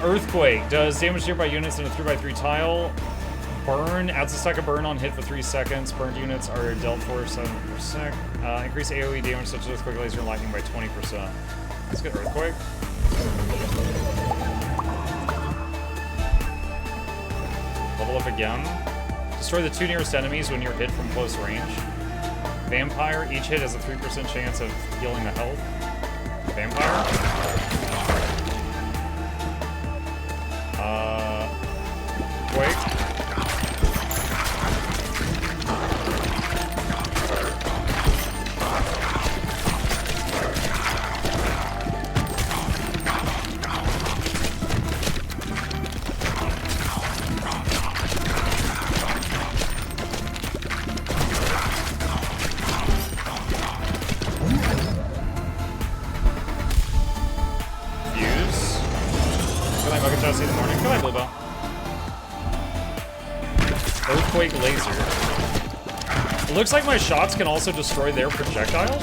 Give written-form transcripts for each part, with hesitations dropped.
Earthquake does damage to nearby units in a 3x3 tile. Burn adds a stack of burn on hit for 3 seconds. Burned units are dealt for 7%. Increase AoE damage such as earthquake, laser, and lightning by 20%. Let's get Earthquake. Level up again. Destroy the 2 nearest enemies when you're hit from close range. Vampire, each hit has a 3% chance of healing the health. Vampire. Quake. See the morning. Good night, Bluebell. Earthquake laser. It looks like my shots can also destroy their projectiles,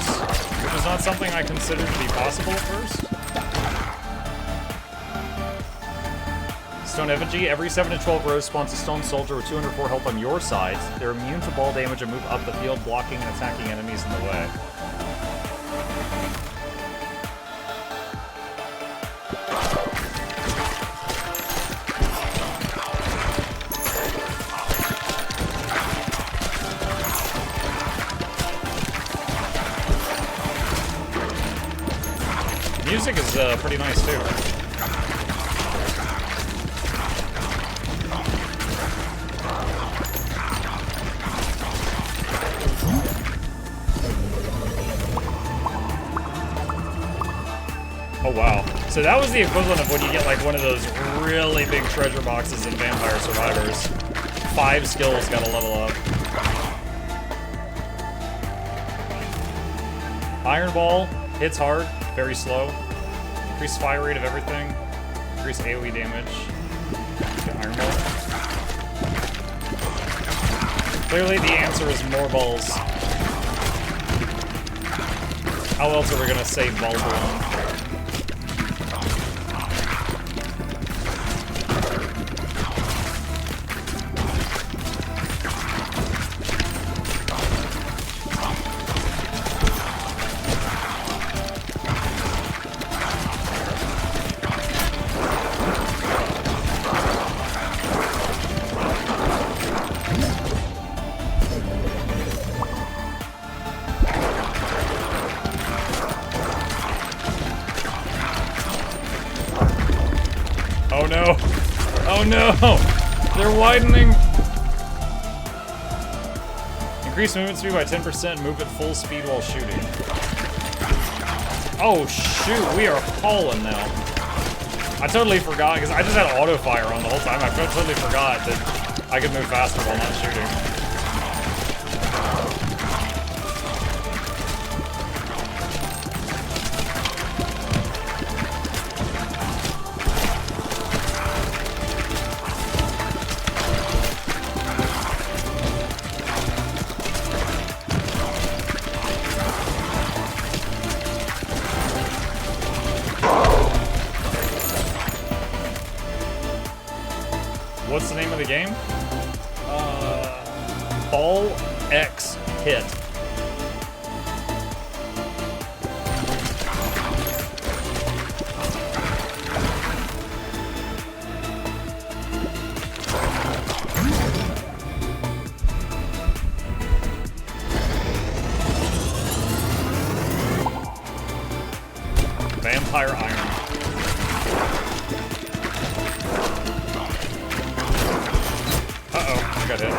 which is not something I considered to be possible at first. Stone Effigy. Every 7 to 12 rows spawns a stone soldier with 204 health on your side. They're immune to ball damage and move up the field, blocking and attacking enemies in the way. Music is pretty nice too. Oh wow. So that was the equivalent of when you get like one of those really big treasure boxes in Vampire Survivors. 5 skills gotta level up. Iron Ball hits hard, very slow. Increase fire rate of everything. Increase AoE damage. Get Iron Ball. Clearly the answer is more balls. How else are we gonna save Balbalone? Oh no! Oh no! They're widening! Increase movement speed by 10%, move at full speed while shooting. Oh shoot, we are hauling now. I totally forgot, because I just had auto fire on the whole time. I totally forgot that I could move faster while not shooting. What's the name of the game? Ball X Hit. Vampire Iron. Uh-oh, I got hit.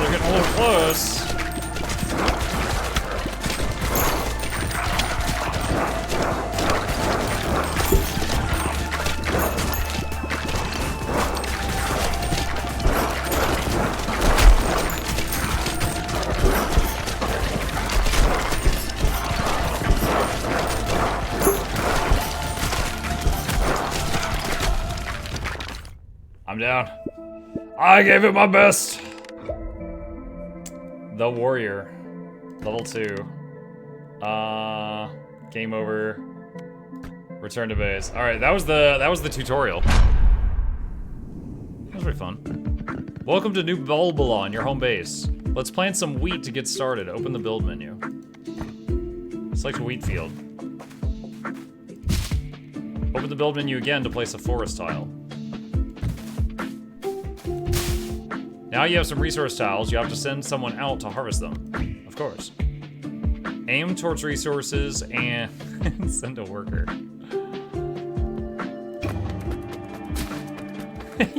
They're getting a little close. I'm down. I gave it my best. The Warrior. Level 2. Game over. Return to base. Alright, that was the tutorial. That was pretty fun. Welcome to New Bulbulon, your home base. Let's plant some wheat to get started. Open the build menu. Select a wheat field. Open the build menu again to place a forest tile. Now you have some resource tiles. You have to send someone out to harvest them. Of course. Aim towards resources and send a worker.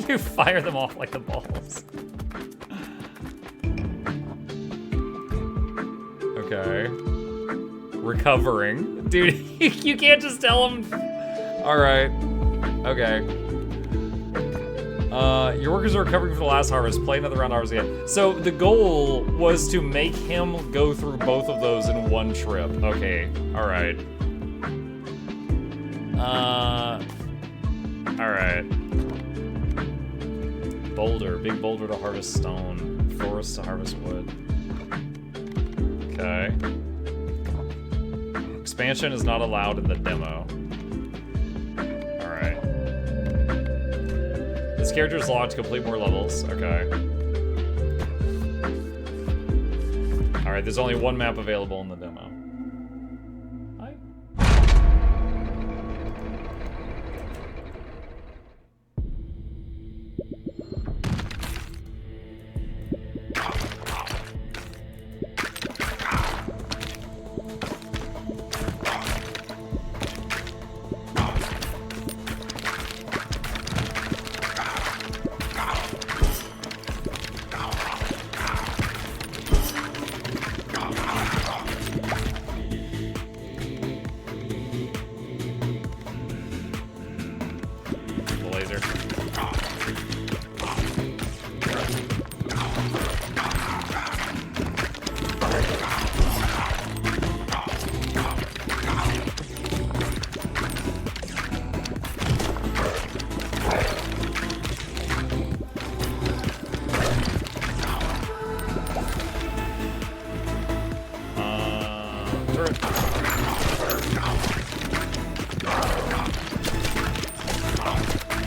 You fire them off like the balls. Okay. Recovering. Dude, you can't just tell them. Alright. Okay. Your workers are recovering from the last harvest. Play another round of harvest again. So the goal was to make him go through both of those in one trip. Okay. Alright. Alright. Boulder. Big boulder to harvest stone. Forest to harvest wood. Okay. Expansion is not allowed in the demo. Alright. This character is locked to complete more levels. Okay. Alright, there's only one map available in the demo. Hi.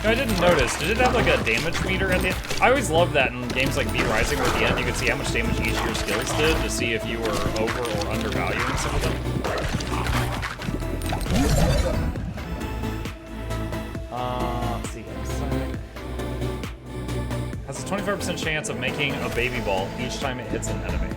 I didn't notice. Did it have like a damage meter at the end? I always loved that in games like V Rising where at the end you could see how much damage each of your skills did to see if you were over or undervaluing some of them. Let's see. Has a 25% chance of making a baby ball each time it hits an enemy.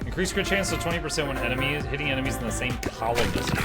Increase crit chance to 20% when hitting enemies in the same column as you.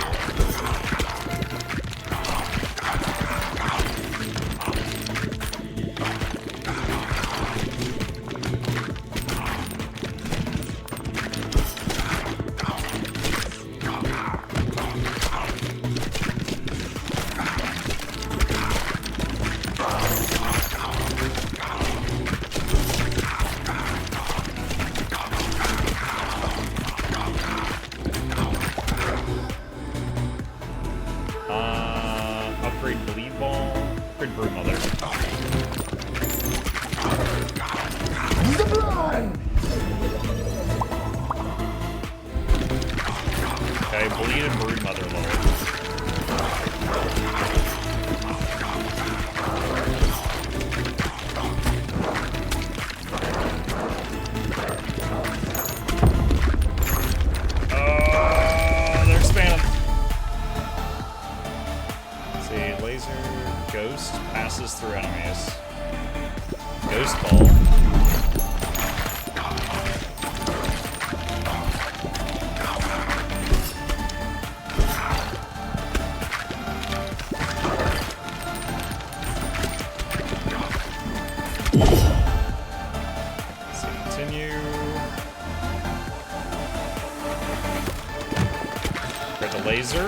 laser.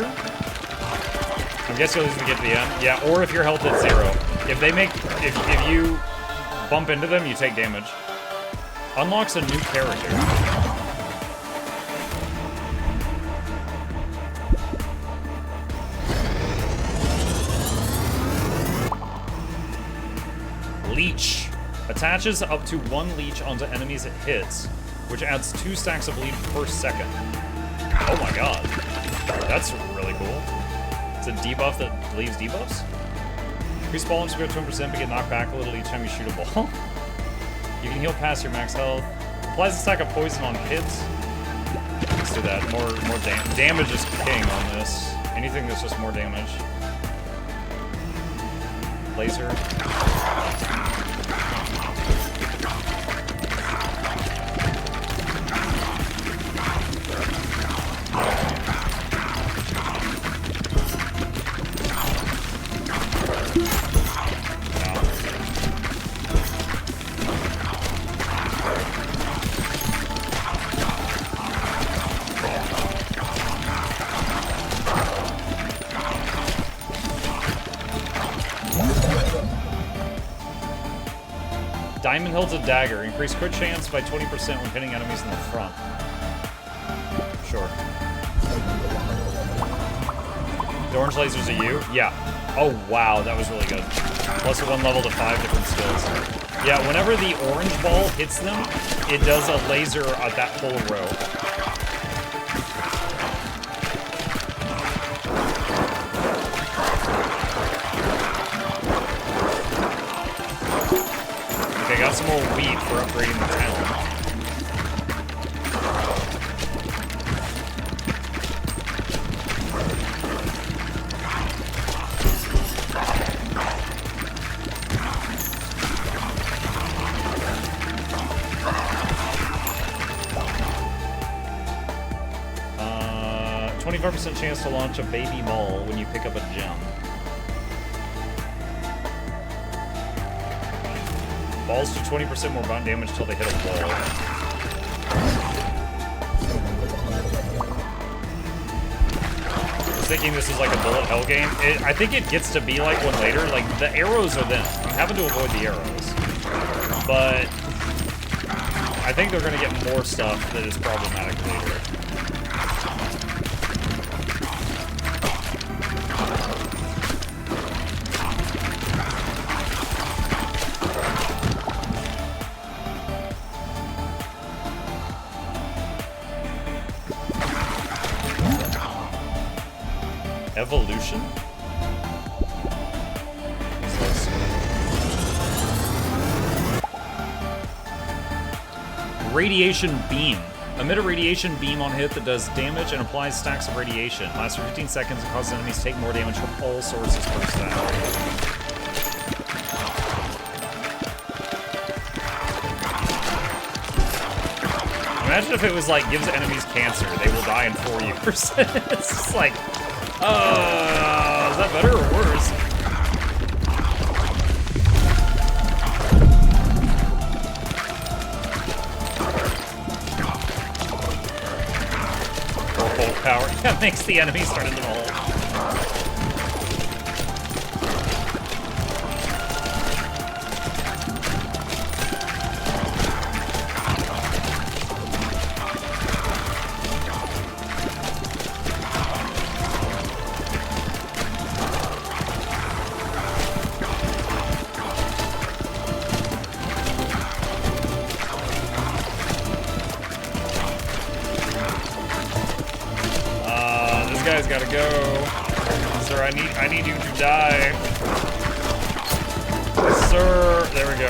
I guess you'll usually get to the end. Yeah, or if your health is 0. If they make, if you bump into them, you take damage. Unlocks a new character. Leech. Attaches up to 1 leech onto enemies it hits, which adds 2 stacks of bleed per second. Oh my god. That's really cool. It's a debuff that leaves debuffs? Increase ball and go 20%, but get knocked back a little each time you shoot a ball. You can heal past your max health. Applies a stack of poison on hits. Let's do that. More damage is king on this. Anything that's just more damage. Laser. Diamond Hilt's a dagger. Increase crit chance by 20% when hitting enemies in the front. Sure. The orange lasers are you? Yeah. Oh, wow. That was really good. Plus 1 level to 5 different skills. Yeah, whenever the orange ball hits them, it does a laser at that whole row. Okay, got some more wheat for upgrading the town. Uh, 25% chance to launch a baby mole when you pick up a gem. Balls do 20% more bound damage till they hit a wall. I was thinking this is like a bullet hell game. I think it gets to be like one later. Like, the arrows are them. I'm having to avoid the arrows. But I think they're going to get more stuff that is problematic later. Evolution? What's this? Radiation beam. Emit a radiation beam on hit that does damage and applies stacks of radiation. Lasts for 15 seconds and causes enemies to take more damage from all sources per stack. Imagine if it was like, gives enemies cancer, they will die in 4 years. It's just like, is that better or worse? Or full power. That makes the enemies start in the hole. This guy's gotta go. Sir, I need you to die. Sir, there we go.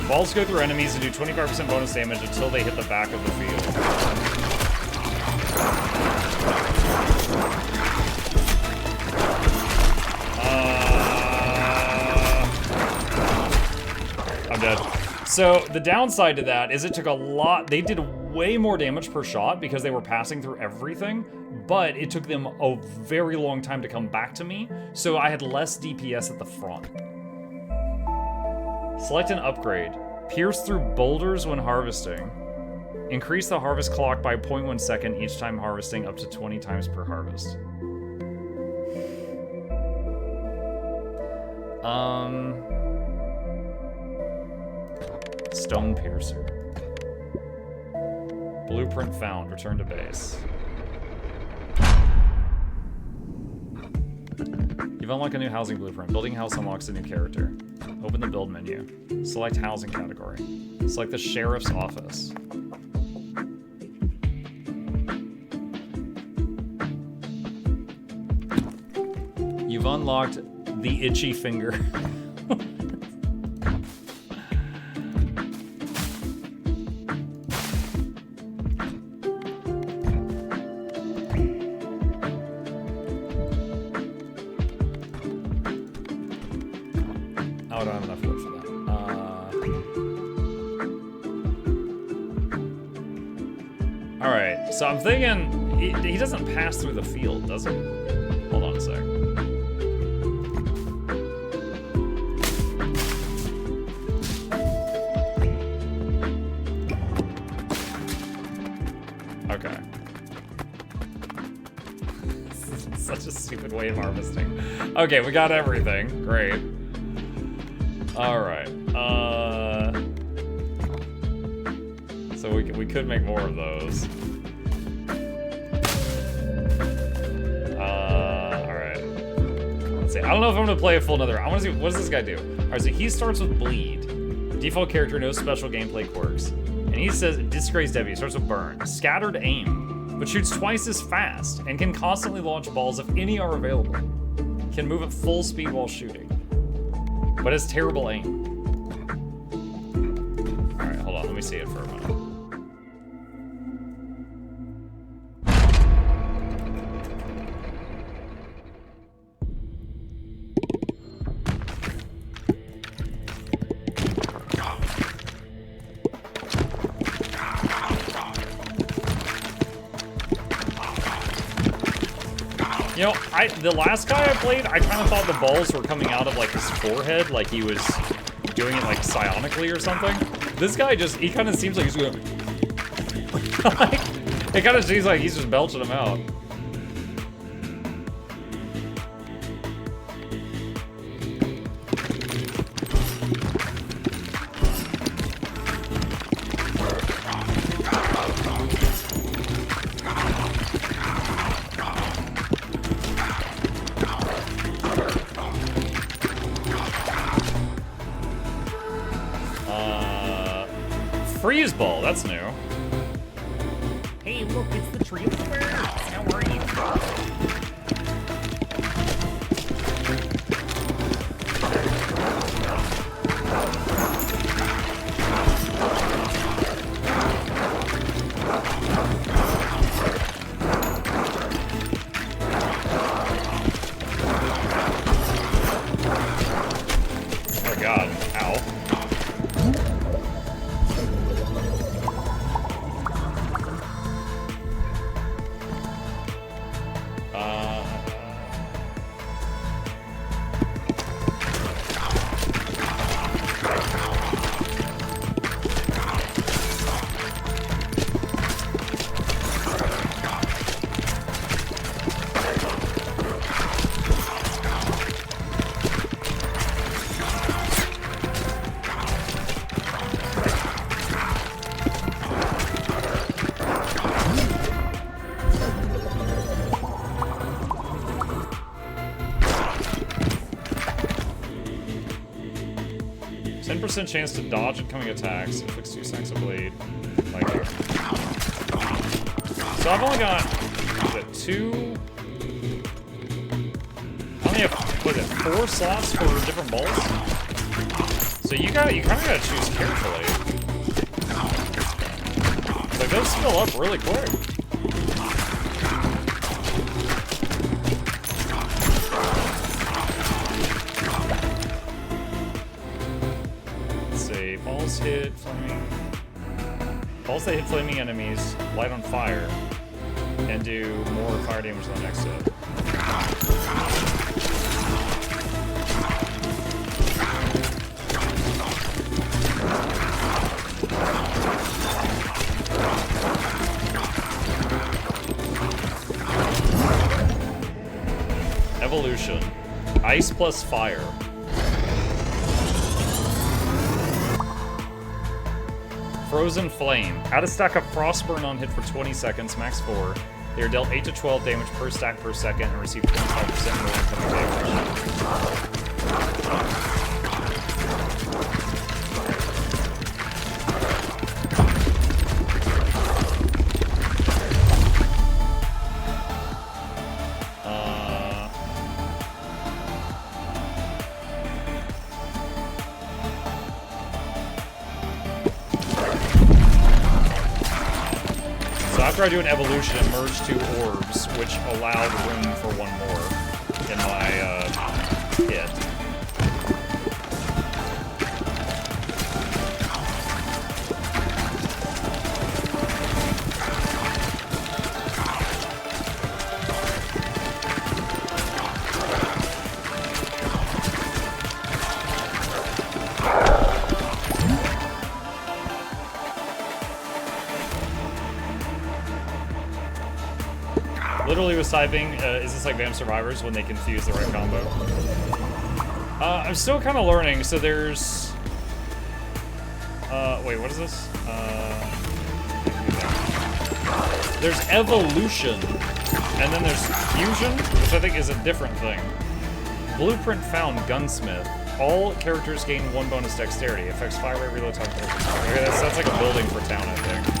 Balls go through enemies and do 25% bonus damage until they hit the back of the field. I'm dead. So the downside to that is it took a lot. They did way more damage per shot because they were passing through everything, but it took them a very long time to come back to me. So I had less DPS at the front. Select an upgrade. Pierce through boulders when harvesting. Increase the harvest clock by 0.1 second each time harvesting, up to 20 times per harvest. Stone Piercer. Blueprint found. Return to base. You've unlocked a new housing blueprint. Building a house unlocks a new character. Open the build menu. Select housing category. Select the sheriff's office. You've unlocked the itchy finger. Oh, I don't have enough wood for that. Alright, so I'm thinking he doesn't pass through the field, does he? Hold on a sec. Okay. Such a stupid way of harvesting. Okay, we got everything. Great. Alright. So we could make more of those. Alright. Let's see. I don't know if I'm gonna play a full another. I wanna see, what does this guy do? Alright, so he starts with Bleed. Default character, no special gameplay quirks. And he says, Disgrace Debbie, starts with Burn. Scattered Aim, but shoots twice as fast and can constantly launch balls if any are available. Can move at full speed while shooting, but has terrible aim. Alright, hold on, let me see it for a minute. 'Know, the last guy I played, I kind of thought the balls were coming out of, like, his forehead, like he was doing it, like, psionically or something. This guy he kind of seems like he's going... like, it kind of seems like he's just belching them out. Freeze ball, that's new. Hey, look, it's the tree of the birds. How are you? Oh god, ow. Chance to dodge incoming attacks. Inflicts 2 seconds of bleed. Like that. So I've only got, what is it, 2? I only have, what is it, 4 slots for different balls? So you kind of gotta choose carefully. Like those fill up really quick. Let's see. Balls hit flaming. Balls that hit flaming enemies light on fire and do more fire damage than the next hit. Evolution. Ice plus fire. Frozen Flame. Add a stack of Frostburn on hit for 20 seconds, max 4. They are dealt 8 to 12 damage per stack per second and receive 25% more incoming damage. After I do an evolution, it merged 2 orbs, which allowed room for 1 more in my hit. Literally was typing, is this like Vamp Survivors when they confuse the right combo? I'm still kind of learning, so there's... wait, what is this? There's Evolution, and then there's Fusion, which I think is a different thing. Blueprint found, Gunsmith. All characters gain 1 bonus dexterity. Affects fire rate, reload time. Okay, that's like a building for town, I think.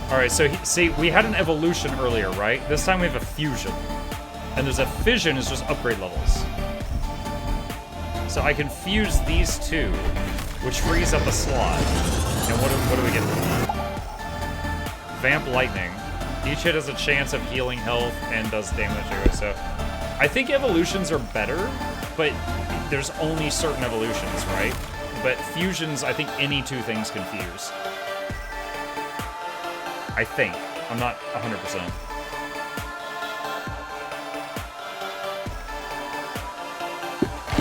Alright, so see, we had an evolution earlier, right? This time we have a fusion. And there's a fission is just upgrade levels. So I can fuse these 2, which frees up a slot. And what do we get from that? Vamp Lightning. Each hit has a chance of healing health and does damage to it, so... I think evolutions are better, but there's only certain evolutions, right? But fusions, I think any 2 things can fuse. I think. I'm not 100%.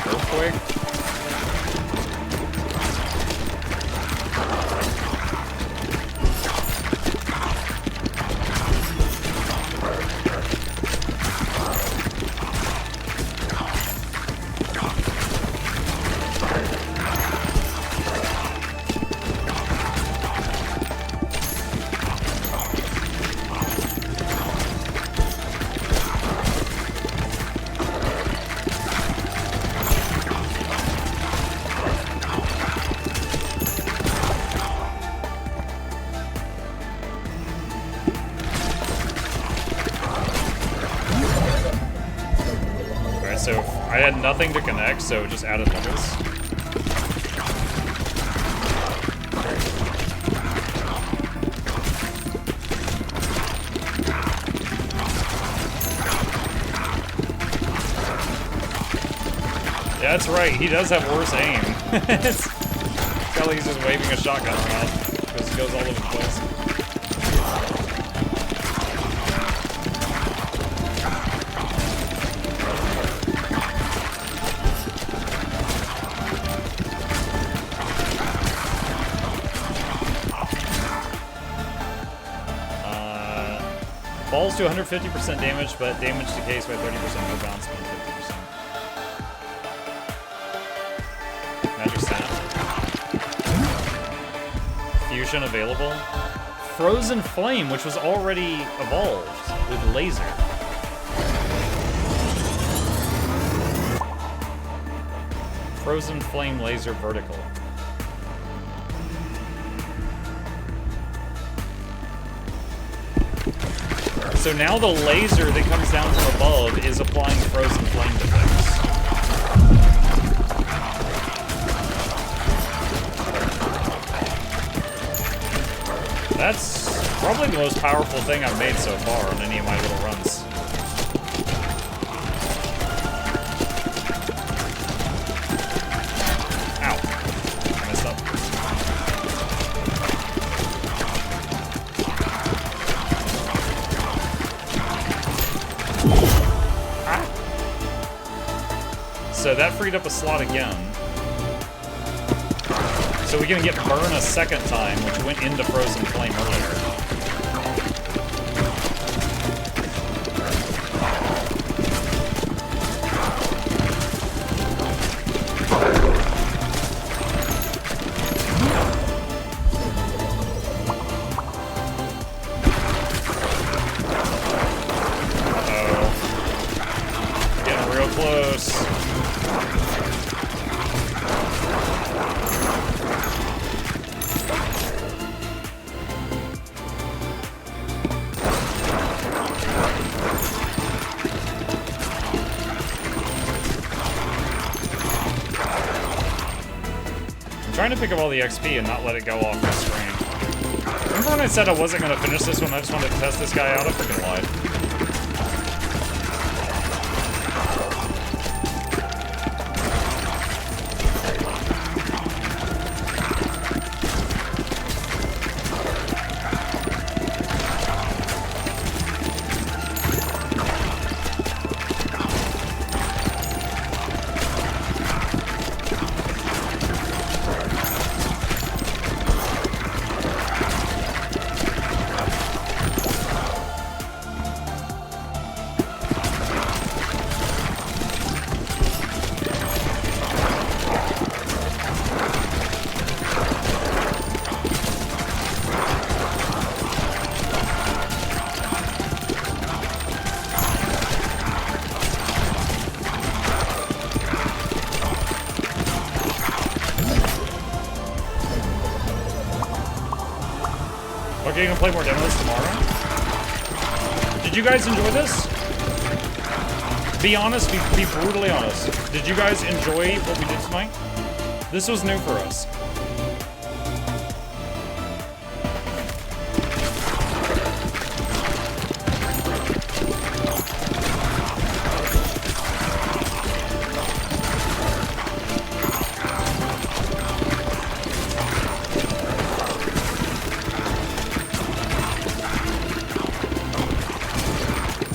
Earthquake? So I had nothing to connect, so it just added levels. Yeah, that's right. He does have worse aim. It's kind of like he's just waving a shotgun around because it goes all over the place. 150% damage, but damage decays by 30% per bounce and 50%. Magic Snap. Fusion available. Frozen Flame, which was already evolved with laser. Frozen flame laser vertical. So now the laser that comes down from above is applying frozen flame to things. That's probably the most powerful thing I've made so far on any of my little runs. Ow. I messed up. Ah. So that freed up a slot again. So we're gonna get burn a second time, which went into frozen flame earlier. Uh-oh. Getting real close. Trying to pick up all the XP and not let it go off the screen. Remember when I said I wasn't going to finish this one, I just wanted to test this guy out? I freaking lied. Okay, you gonna play more demos tomorrow? Did you guys enjoy this? Be honest, be brutally honest. Did you guys enjoy what we did tonight? This was new for us.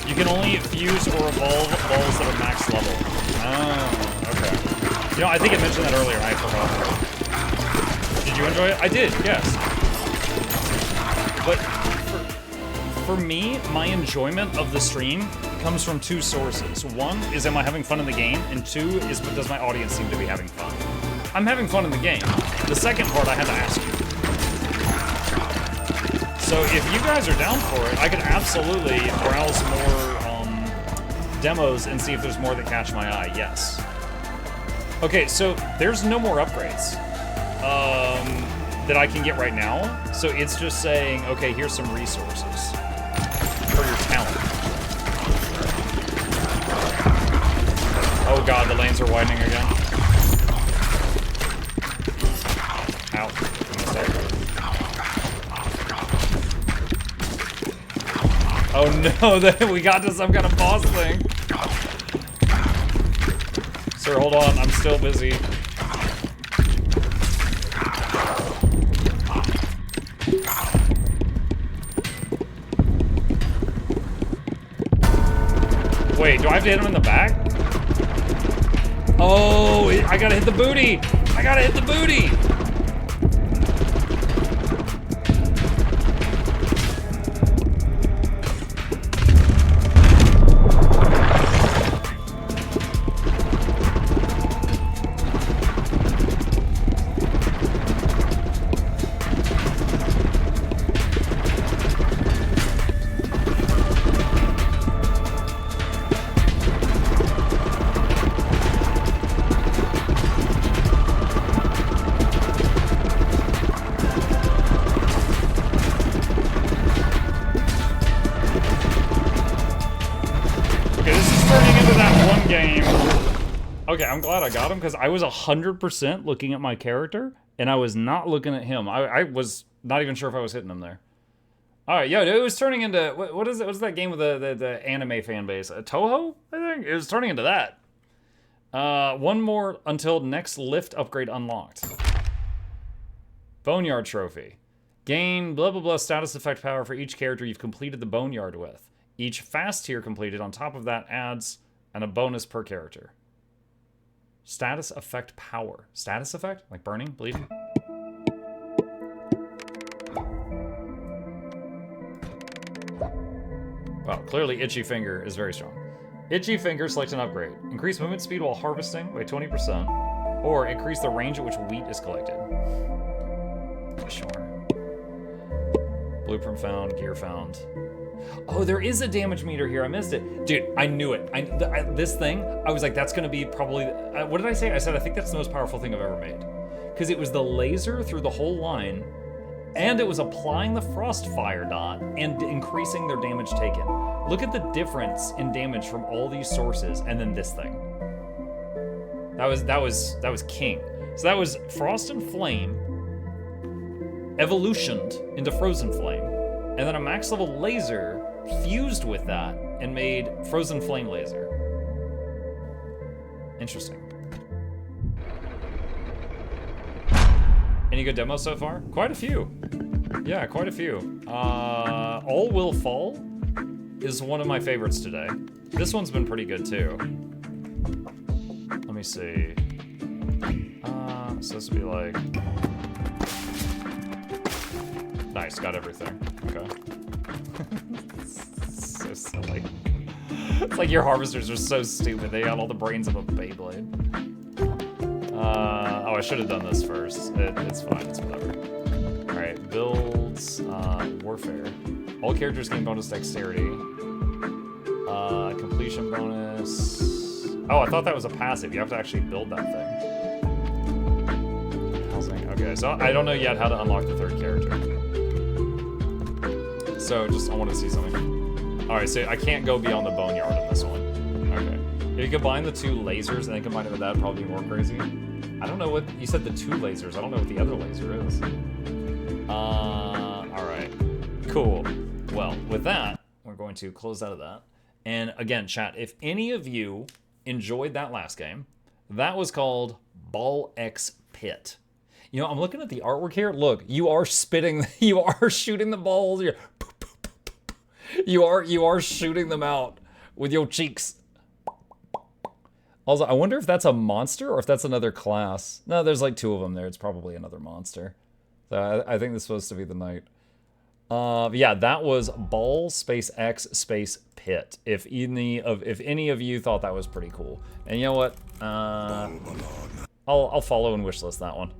You can only fuse or evolve balls that are max level. Oh, okay. You know, I think I mentioned that earlier and I forgot. Did you enjoy it? I did, yes. But for me, my enjoyment of the stream comes from two sources. One is, am I having fun in the game? And two is, does my audience seem to be having fun? I'm having fun in the game. The second part I had to ask you. So if you guys are down for it, I could absolutely browse more demos and see if there's more that catch my eye, yes. Okay, so there's no more upgrades that I can get right now. So it's just saying, okay, here's some resources for your talent. Oh god, the lanes are widening again. Ow. Oh no, we got to some kind of boss thing. Sir, hold on, I'm still busy. Wait, do I have to hit him in the back? Oh, I gotta hit the booty! I gotta hit the booty! Okay, I'm glad I got him because I was 100% looking at my character and I was not looking at him. I was not even sure if I was hitting him there. All right, yo, it was turning into what is it? What's that game with the anime fan base? Toho, I think it was turning into that. One more until next lift upgrade unlocked. Boneyard trophy. Gain blah blah blah status effect power for each character you've completed the boneyard with. Each fast tier completed on top of that adds a bonus per character. Status effect power. Status effect? Like burning? Bleeding? Wow, clearly Itchy Finger is very strong. Itchy Finger selects an upgrade. Increase movement speed while harvesting by 20%. Or increase the range at which wheat is collected. Sure. Blueprint found, gear found. Oh, there is a damage meter here. I missed it. Dude, I knew it. This thing, I was like, that's going to be probably... what did I say? I said, I think that's the most powerful thing I've ever made. Because it was the laser through the whole line, and it was applying the Frostfire dot and increasing their damage taken. Look at the difference in damage from all these sources, and then this thing. That was king. So that was Frost and Flame, evolutioned into Frozen Flame, and then a max level laser fused with that and made Frozen Flame laser. Interesting. Any good demos so far? Quite a few. Yeah, quite a few. All Will Fall is one of my favorites today. This one's been pretty good too. Let me see. So this would be like... Nice, got everything. Okay. So silly. It's like your harvesters are so stupid. They got all the brains of a Beyblade. Oh, I should have done this first. It's fine. It's whatever. All right, builds, warfare. All characters gain bonus dexterity. Completion bonus. Oh, I thought that was a passive. You have to actually build that thing. Housing. Okay, so I don't know yet how to unlock the third character. So I want to see something. All right, so I can't go beyond the boneyard in this one. Okay. If you combine the two lasers and then combine it with that, probably be more crazy. I don't know what you said. The two lasers. I don't know what the other laser is. All right. Cool. Well, with that, we're going to close out of that. And again, chat, if any of you enjoyed that last game, that was called Ball X Pit. You know, I'm looking at the artwork here. Look, you are spitting. You are shooting the balls. You are shooting them out with your cheeks. Also, I wonder if that's a monster or if that's another class. No, there's like two of them there. It's probably another monster. So I think this is supposed to be the knight. Yeah, that was Ball Space X Space Pit. If any of you thought that was pretty cool, and you know what, I'll follow and wishlist that one.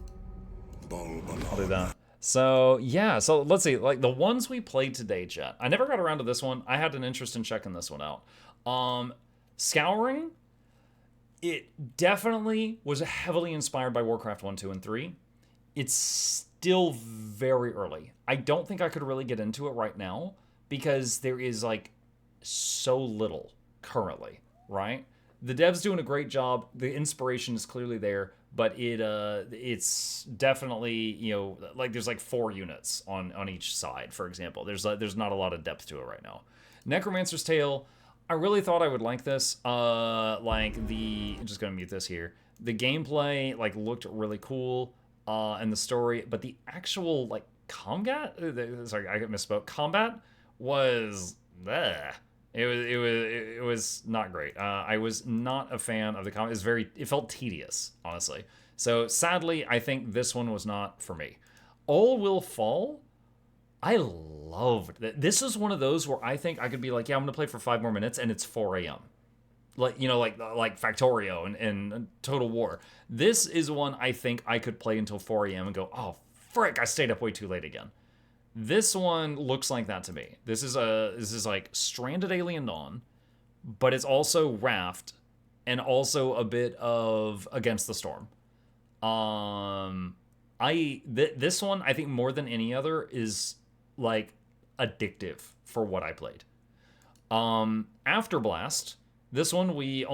I'll do that. So yeah, so let's see, like the ones we played today, chat. I never got around to this one. I had an interest in checking this one out. Scouring. It definitely was heavily inspired by Warcraft 1, 2, and 3. It's still very early. I don't think I could really get into it right now because there is like so little currently, right? The dev's doing a great job. The inspiration is clearly there, but it's definitely, you know, like there's like 4 units on each side, for example. There's not a lot of depth to it right now. Necromancer's Tale, I really thought I would like this. I'm just gonna mute this here. The gameplay like looked really cool, and the story, but the actual like combat, sorry, I misspoke. Combat was, it was not great. I was not a fan of the combat. It felt tedious, honestly. So sadly, I think this one was not for me. All Will Fall, I loved that. This is one of those where I think I could be like, yeah, I'm gonna play for 5 more minutes, and it's 4 a.m. Like, you know, like Factorio and Total War. This is one I think I could play until 4 a.m. and go, oh frick, I stayed up way too late again. This one looks like that to me. This is like Stranded Alien Dawn, but it's also Raft and also a bit of Against the Storm. This one I think more than any other is like addictive for what I played. After Blast, this one we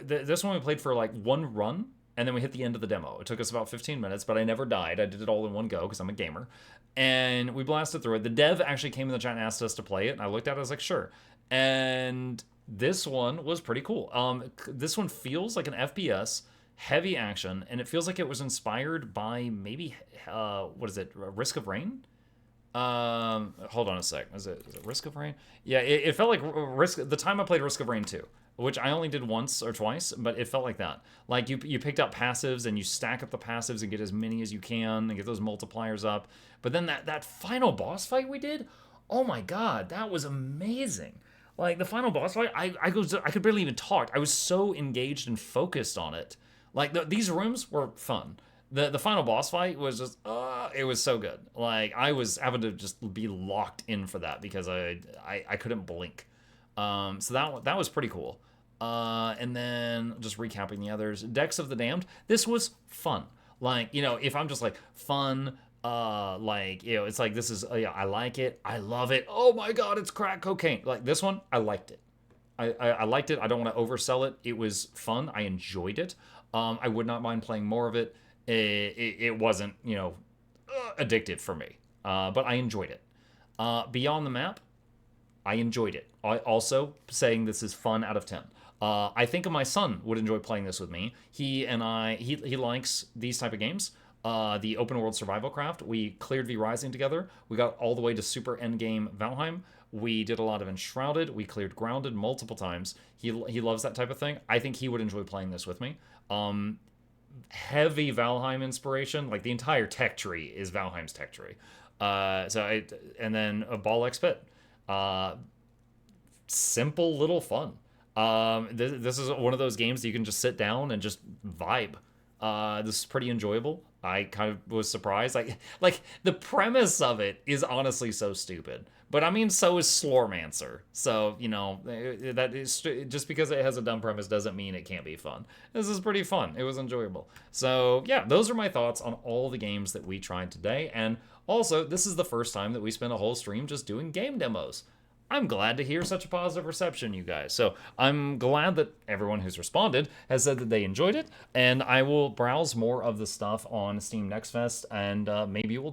this one we played for like one run, and then we hit the end of the demo. It took us about 15 minutes, but I never died. I did it all in one go because I'm a gamer. And we blasted through it. The dev actually came in the chat and asked us to play it, and I looked at it, I was like, sure. And this one was pretty cool. This one feels like an FPS, heavy action, and it feels like it was inspired by maybe, what is it, Risk of Rain? Hold on a sec. Is it Risk of Rain? Yeah, it felt like the time I played Risk of Rain 2, which I only did once or twice, but it felt like that. Like you picked up passives and you stack up the passives and get as many as you can and get those multipliers up. But then that final boss fight we did, oh my god, that was amazing. Like the final boss fight, I could barely even talk. I was so engaged and focused on it. Like these rooms were fun. The final boss fight was just, it was so good. Like I was having to just be locked in for that because I couldn't blink. So that was pretty cool. And then just recapping the others, Decks of the Damned. This was fun. Like, you know, if I'm just like fun, like, you know, it's like this is, yeah, I like it, I love it. Oh my god, it's crack cocaine. Like this one, I liked it. I liked it. I don't want to oversell it. It was fun. I enjoyed it. I would not mind playing more of it. It wasn't, you know, addictive for me, but I enjoyed it. Beyond the Map, I enjoyed it. I also saying this is fun out of 10. I think my son would enjoy playing this with me. He likes these type of games. The open world survival craft. We cleared V Rising together. We got all the way to super endgame Valheim. We did a lot of Enshrouded. We cleared Grounded multiple times. He loves that type of thing. I think he would enjoy playing this with me. Heavy Valheim inspiration. Like the entire tech tree is Valheim's tech tree. And then a Ball X Pit. Simple little fun. This is one of those games that you can just sit down and just vibe. This is pretty enjoyable. I kind of was surprised. Like the premise of it is honestly so stupid. But I mean, so is Slormancer. So, you know, that is just because it has a dumb premise doesn't mean it can't be fun. This is pretty fun. It was enjoyable. So, yeah, those are my thoughts on all the games that we tried today. And also, this is the first time that we spent a whole stream just doing game demos. I'm glad to hear such a positive reception, you guys. So I'm glad that everyone who's responded has said that they enjoyed it, and I will browse more of the stuff on Steam Next Fest, and maybe we'll do